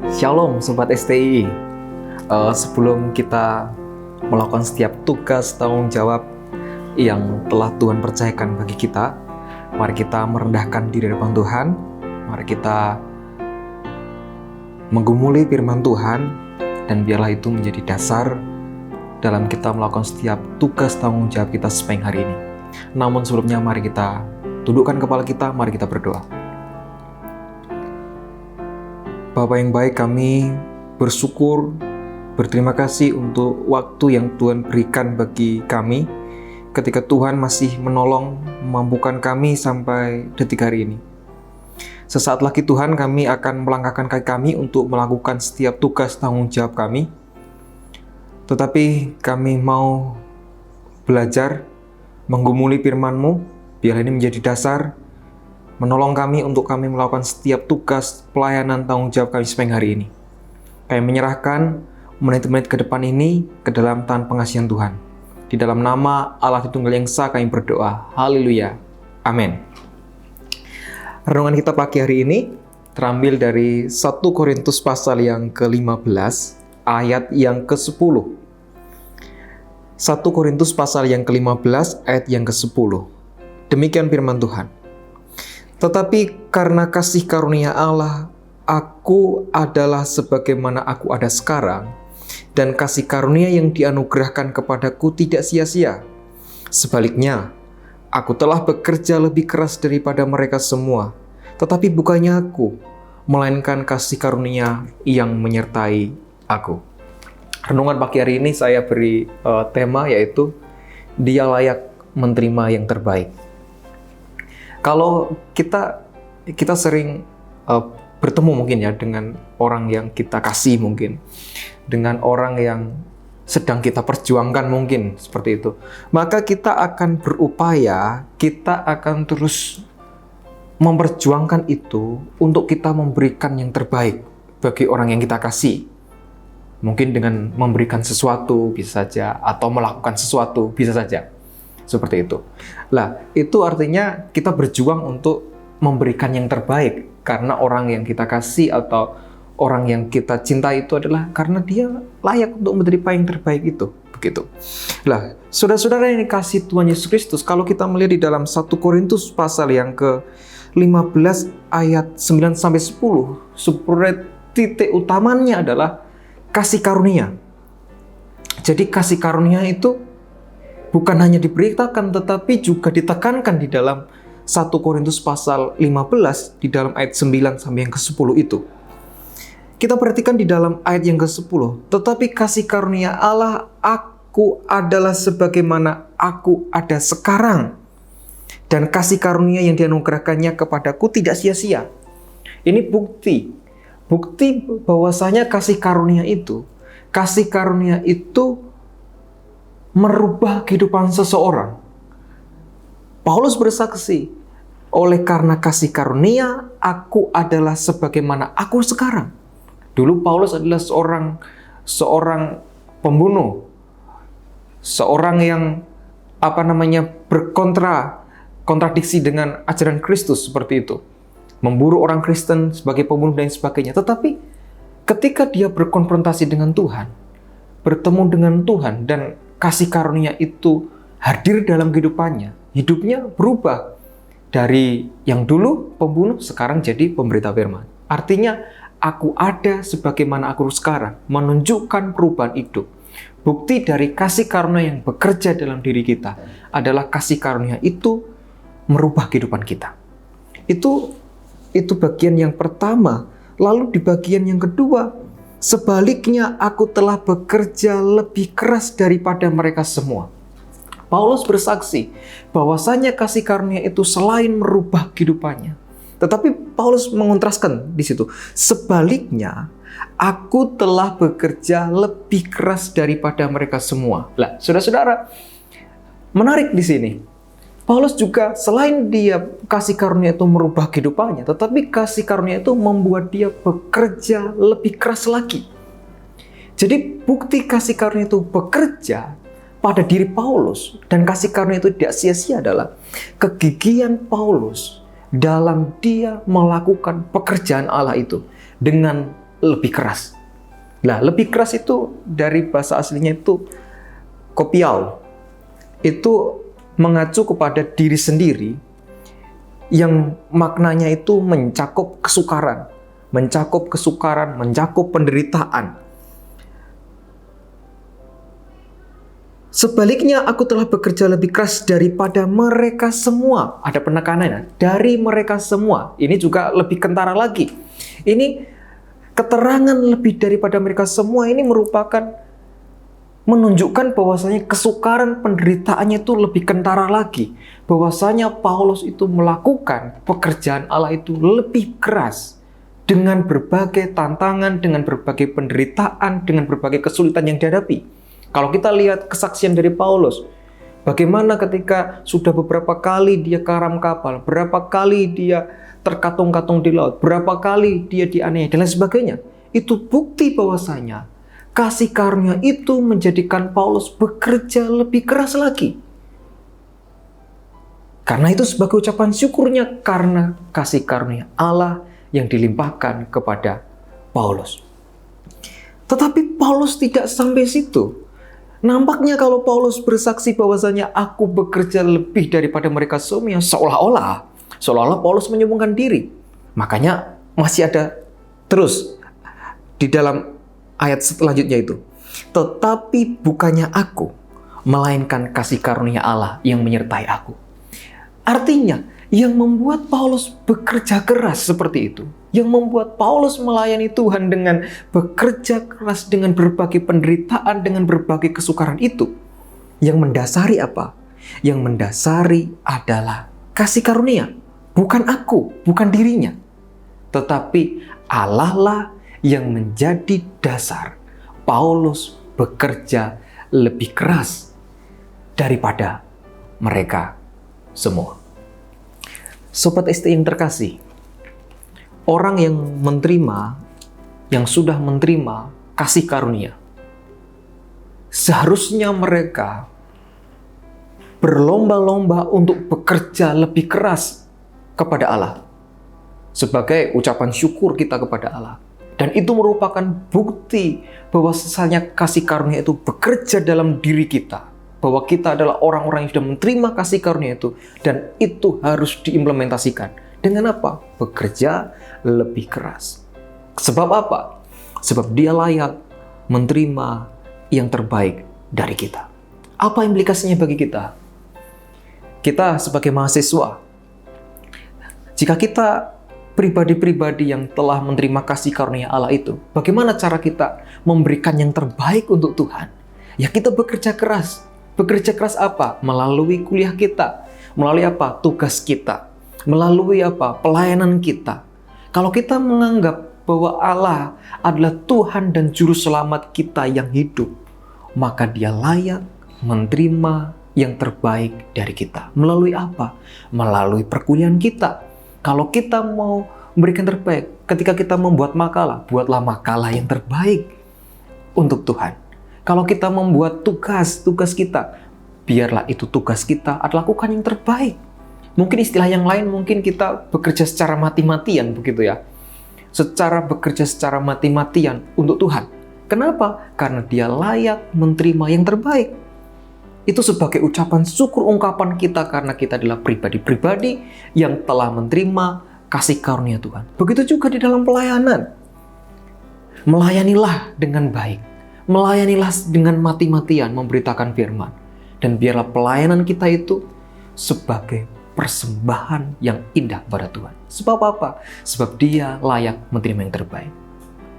Shalom Sobat STI. Sebelum kita melakukan setiap tugas tanggung jawab yang telah Tuhan percayakan bagi kita, mari kita merendahkan diri di depan Tuhan. Mari kita menggumuli firman Tuhan, dan biarlah itu menjadi dasar dalam kita melakukan setiap tugas tanggung jawab kita sepanjang hari ini. Namun sebelumnya mari kita tundukkan kepala kita, mari kita berdoa. Bapa yang baik, kami bersyukur, berterima kasih untuk waktu yang Tuhan berikan bagi kami ketika Tuhan masih menolong, memampukan kami sampai detik hari ini. Sesaat lagi Tuhan, kami akan melangkahkan kaki kami untuk melakukan setiap tugas tanggung jawab kami. Tetapi kami mau belajar menggumuli firman-Mu, biar ini menjadi dasar menolong kami untuk kami melakukan setiap tugas pelayanan tanggung jawab kami sepanjang hari ini. Kami menyerahkan menit-menit ke depan ini ke dalam tangan pengasihan Tuhan. Di dalam nama Allah Tritunggal yang Esa kami berdoa. Haleluya. Amin. Renungan kita pagi hari ini terambil dari 1 Korintus pasal yang ke-15 ayat yang ke-10. 1 Korintus pasal yang ke-15 ayat yang ke-10. Demikian firman Tuhan. Tetapi karena kasih karunia Allah, aku adalah sebagaimana aku ada sekarang, dan kasih karunia yang dianugerahkan kepadaku tidak sia-sia. Sebaliknya, aku telah bekerja lebih keras daripada mereka semua, tetapi bukannya aku, melainkan kasih karunia yang menyertai aku. Renungan pagi hari ini saya beri tema, yaitu Dia layak menerima yang terbaik. Kalau kita sering bertemu mungkin ya dengan orang yang kita kasih, mungkin dengan orang yang sedang kita perjuangkan, mungkin seperti itu, maka kita akan berupaya, kita akan terus memperjuangkan itu untuk kita memberikan yang terbaik bagi orang yang kita kasih. Mungkin dengan memberikan sesuatu bisa saja, atau melakukan sesuatu bisa saja. Seperti itu. Lah, itu artinya kita berjuang untuk memberikan yang terbaik, karena orang yang kita kasih atau orang yang kita cintai itu adalah karena dia layak untuk menerima yang terbaik itu. Begitu. Lah, saudara-saudara yang dikasihi Tuhan Yesus Kristus, kalau kita melihat di dalam 1 Korintus pasal yang ke-15 ayat 9-10, sebenarnya titik utamanya adalah kasih karunia. Jadi kasih karunia itu bukan hanya diberitakan, tetapi juga ditekankan di dalam 1 Korintus pasal 15, di dalam ayat 9 sampai yang ke-10 itu. Kita perhatikan di dalam ayat yang ke-10. Tetapi kasih karunia Allah, aku adalah sebagaimana aku ada sekarang. Dan kasih karunia yang dianugerahkannya kepadaku tidak sia-sia. Ini bukti bahwasanya kasih karunia itu merubah kehidupan seseorang. Paulus bersaksi, oleh karena kasih karunia, aku adalah sebagaimana aku sekarang. Dulu Paulus adalah seorang pembunuh, seorang yang berkontradiksi dengan ajaran Kristus seperti itu, memburu orang Kristen sebagai pembunuh dan sebagainya. Tetapi ketika dia berkonfrontasi dengan Tuhan, bertemu dengan Tuhan, dan kasih karunia itu hadir dalam kehidupannya, hidupnya berubah. Dari yang dulu pembunuh, sekarang jadi pemberita firman. Artinya, aku ada sebagaimana aku sekarang, menunjukkan perubahan hidup. Bukti dari kasih karunia yang bekerja dalam diri kita adalah kasih karunia itu merubah kehidupan kita. Itu bagian yang pertama. Lalu di bagian yang kedua, sebaliknya aku telah bekerja lebih keras daripada mereka semua. Paulus bersaksi bahwasanya kasih karunia itu selain merubah kehidupannya, tetapi Paulus mengontraskan di situ. Sebaliknya, aku telah bekerja lebih keras daripada mereka semua. Lah, saudara-saudara, menarik di sini. Paulus juga selain dia kasih karunia itu merubah kehidupannya, tetapi kasih karunia itu membuat dia bekerja lebih keras lagi. Jadi bukti kasih karunia itu bekerja pada diri Paulus, dan kasih karunia itu tidak sia-sia adalah kegigihan Paulus dalam dia melakukan pekerjaan Allah itu dengan lebih keras. Nah, lebih keras itu dari bahasa aslinya itu kopial. Itu mengacu kepada diri sendiri yang maknanya itu mencakup kesukaran, mencakup penderitaan. Sebaliknya, aku telah bekerja lebih keras daripada mereka semua. Ada penekanannya, dari mereka semua. Ini juga lebih kentara lagi. Ini keterangan lebih daripada mereka semua ini merupakan menunjukkan bahwasanya kesukaran penderitaannya itu lebih kentara lagi. Bahwasanya Paulus itu melakukan pekerjaan Allah itu lebih keras. Dengan berbagai tantangan, dengan berbagai penderitaan, dengan berbagai kesulitan yang dihadapi. Kalau kita lihat kesaksian dari Paulus, bagaimana ketika sudah beberapa kali dia karam kapal, berapa kali dia terkatung-katung di laut, berapa kali dia dianiaya, dan lain sebagainya. Itu bukti bahwasanya kasih karunia itu menjadikan Paulus bekerja lebih keras lagi. Karena itu sebagai ucapan syukurnya karena kasih karunia Allah yang dilimpahkan kepada Paulus. Tetapi Paulus tidak sampai situ. Nampaknya kalau Paulus bersaksi bahwasanya aku bekerja lebih daripada mereka semua, seolah-olah Paulus menyombongkan diri. Makanya masih ada terus di dalam ayat selanjutnya itu. Tetapi bukannya aku, melainkan kasih karunia Allah yang menyertai aku. Artinya, yang membuat Paulus bekerja keras seperti itu, yang membuat Paulus melayani Tuhan dengan bekerja keras dengan berbagai penderitaan, dengan berbagai kesukaran itu, yang mendasari apa? Yang mendasari adalah kasih karunia. Bukan aku, bukan dirinya. Tetapi Allah lah yang menjadi dasar Paulus bekerja lebih keras daripada mereka semua. Sobat ST yang terkasih, orang yang sudah menerima kasih karunia, seharusnya mereka berlomba-lomba untuk bekerja lebih keras kepada Allah. Sebagai ucapan syukur kita kepada Allah. Dan itu merupakan bukti bahwa sesanya kasih karunia itu bekerja dalam diri kita. Bahwa kita adalah orang-orang yang sudah menerima kasih karunia itu. Dan itu harus diimplementasikan. Dengan apa? Bekerja lebih keras. Sebab apa? Sebab dia layak menerima yang terbaik dari kita. Apa implikasinya bagi kita? Kita sebagai mahasiswa, jika kita pribadi-pribadi yang telah menerima kasih karunia Allah itu, bagaimana cara kita memberikan yang terbaik untuk Tuhan? Ya kita bekerja keras. Bekerja keras apa? Melalui kuliah kita. Melalui apa? Tugas kita. Melalui apa? Pelayanan kita. Kalau kita menganggap bahwa Allah adalah Tuhan dan Juru Selamat kita yang hidup, maka Dia layak menerima yang terbaik dari kita. Melalui apa? Melalui perkuliahan kita. Kalau kita mau memberikan terbaik, ketika kita membuat makalah, buatlah makalah yang terbaik untuk Tuhan. Kalau kita membuat tugas kita, biarlah itu tugas kita adalah lakukan yang terbaik. Mungkin istilah yang lain, mungkin kita bekerja secara mati-matian, begitu ya. Bekerja secara mati-matian untuk Tuhan. Kenapa? Karena Dia layak menerima yang terbaik. Itu sebagai ucapan syukur, ungkapan kita karena kita adalah pribadi-pribadi yang telah menerima kasih karunia Tuhan. Begitu juga di dalam pelayanan. Melayanilah dengan baik. Melayanilah dengan mati-matian memberitakan firman. Dan biarlah pelayanan kita itu sebagai persembahan yang indah pada Tuhan. Sebab apa? Sebab Dia layak menerima yang terbaik.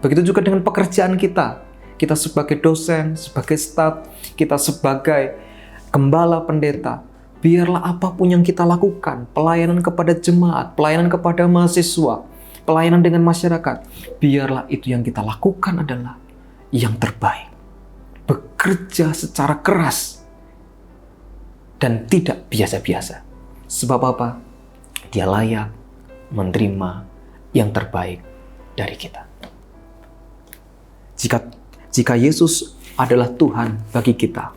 Begitu juga dengan pekerjaan kita. Kita sebagai dosen, sebagai staf, kita sebagai gembala pendeta, biarlah apapun yang kita lakukan, pelayanan kepada jemaat, pelayanan kepada mahasiswa, pelayanan dengan masyarakat, biarlah itu yang kita lakukan adalah yang terbaik. Bekerja secara keras dan tidak biasa-biasa. Sebab apa? Dia layak menerima yang terbaik dari kita. Jika Yesus adalah Tuhan bagi kita,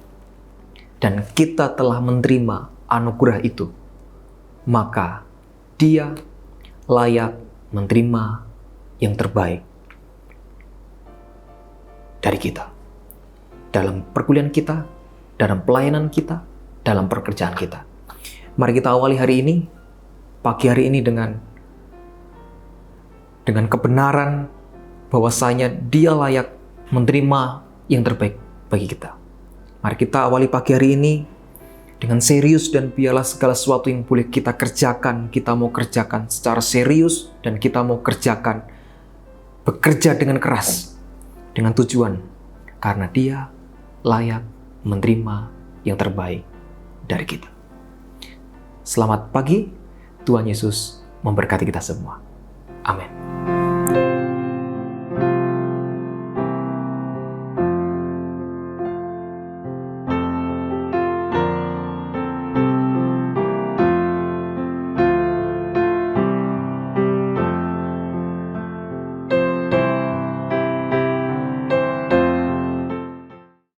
dan kita telah menerima anugerah itu, maka Dia layak menerima yang terbaik dari kita. Dalam perkuliahan kita, dalam pelayanan kita, dalam pekerjaan kita. Mari kita awali hari ini, pagi hari ini dengan kebenaran bahwasanya Dia layak menerima yang terbaik bagi kita. Mari kita awali pagi hari ini dengan serius, dan biarlah segala sesuatu yang boleh kita kerjakan, kita mau kerjakan secara serius, dan kita mau kerjakan bekerja dengan keras, dengan tujuan, karena Dia layak menerima yang terbaik dari kita. Selamat pagi, Tuhan Yesus memberkati kita semua. Amin.